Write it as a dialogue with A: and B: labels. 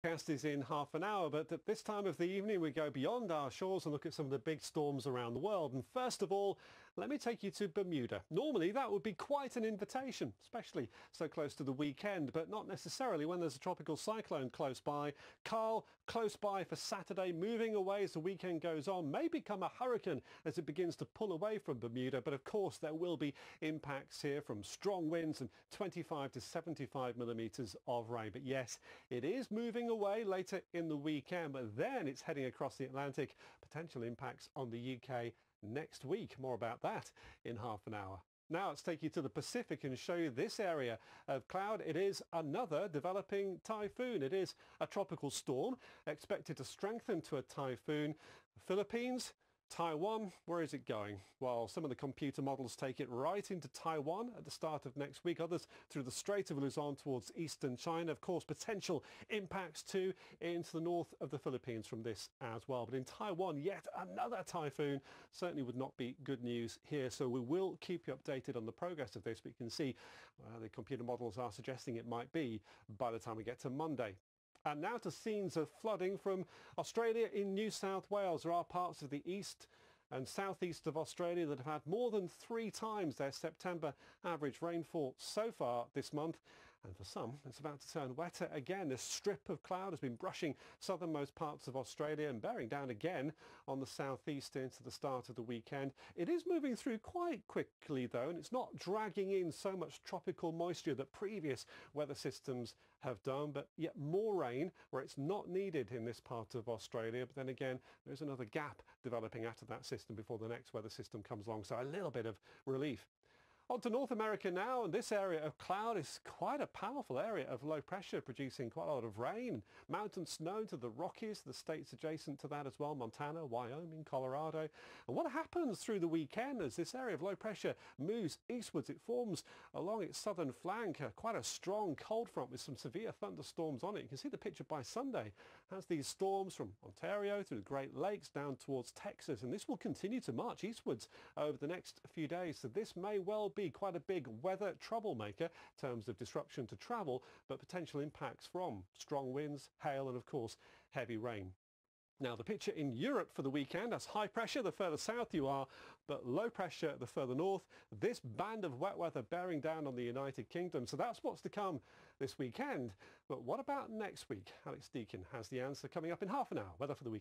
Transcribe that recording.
A: Forecast is in half an hour, but at this time of the evening we go beyond our shores and look at some of the big storms around the world. And first of all, let me take you to Bermuda. Normally that would be quite an invitation, especially so close to the weekend, but not necessarily when there's a tropical cyclone close by. Carl, close by for Saturday, moving away as the weekend goes on, may become a hurricane as it begins to pull away from Bermuda, but of course there will be impacts here from strong winds and 25 to 75 millimetres of rain. But yes, it is moving away later in the weekend, but then it's heading across the Atlantic. Potential impacts on the UK next week. More about that in half an hour. Now let's take you to the Pacific and show you this area of cloud. It is another developing typhoon. It is a tropical storm expected to strengthen to a typhoon. The Philippines, Taiwan, where is it going? Well, some of the computer models take it right into Taiwan at the start of next week, others through the Strait of Luzon towards eastern China. Of course, potential impacts too into the north of the Philippines from this as well. But in Taiwan, yet another typhoon certainly would not be good news here. So we will keep you updated on the progress of this, but you can see the computer models are suggesting it might be by the time we get to Monday. And now to scenes of flooding from Australia in New South Wales. There are parts of the east and southeast of Australia that have had more than 3 times their September average rainfall so far this month. And for some, it's about to turn wetter again. This strip of cloud has been brushing southernmost parts of Australia and bearing down again on the southeast into the start of the weekend. It is moving through quite quickly though, and it's not dragging in so much tropical moisture that previous weather systems have done, but yet more rain where it's not needed in this part of Australia. But then again, there's another gap developing after that system before the next weather system comes along, so a little bit of relief. On to North America now, and this area of cloud is quite a powerful area of low pressure, producing quite a lot of rain. Mountain snow to the Rockies, the states adjacent to that as well, Montana, Wyoming, Colorado. And what happens through the weekend as this area of low pressure moves eastwards? It forms along its southern flank quite a strong cold front with some severe thunderstorms on it. You can see the picture by Sunday. It has these storms from Ontario through the Great Lakes down towards Texas, and this will continue to march eastwards over the next few days. So this may well be quite a big weather troublemaker in terms of disruption to travel, but potential impacts from strong winds, hail and of course heavy rain. Now the picture in Europe for the weekend, that's high pressure the further south you are, but low pressure the further north. This band of wet weather bearing down on the United Kingdom. So that's what's to come this weekend. But what about next week? Alex Deakin has the answer coming up in half an hour. Weather for the weekend.